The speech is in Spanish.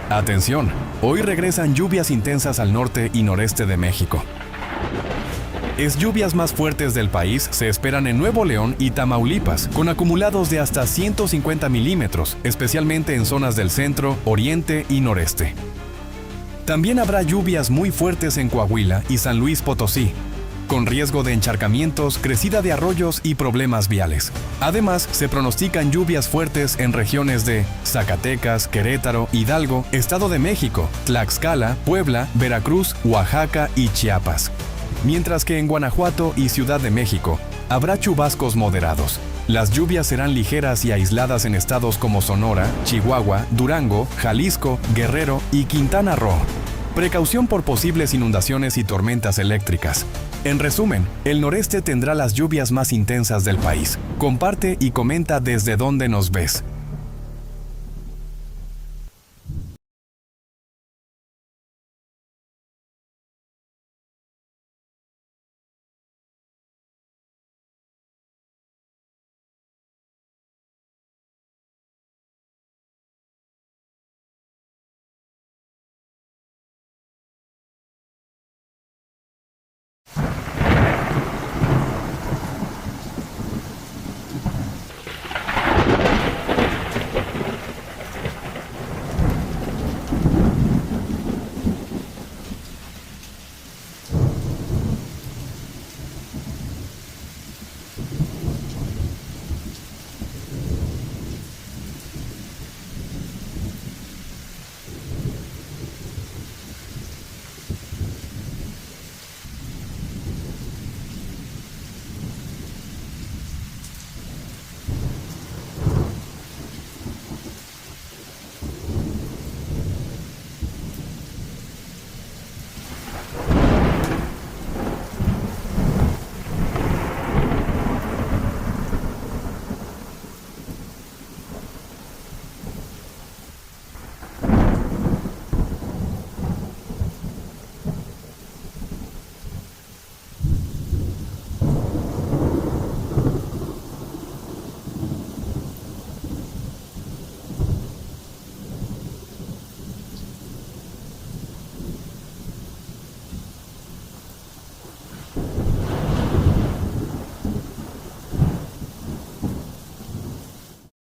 Atención, hoy regresan lluvias intensas al norte y noreste de México. Las lluvias más fuertes del país se esperan en Nuevo León y Tamaulipas, con acumulados de hasta 150 milímetros, especialmente en zonas del centro, oriente y noreste. También habrá lluvias muy fuertes en Coahuila y San Luis Potosí, con riesgo de encharcamientos, crecida de arroyos y problemas viales. Además, se pronostican lluvias fuertes en regiones de Zacatecas, Querétaro, Hidalgo, Estado de México, Tlaxcala, Puebla, Veracruz, Oaxaca y Chiapas. Mientras que en Guanajuato y Ciudad de México habrá chubascos moderados. Las lluvias serán ligeras y aisladas en estados como Sonora, Chihuahua, Durango, Jalisco, Guerrero y Quintana Roo. Precaución por posibles inundaciones y tormentas eléctricas. En resumen, el noreste tendrá las lluvias más intensas del país. Comparte y comenta desde dónde nos ves.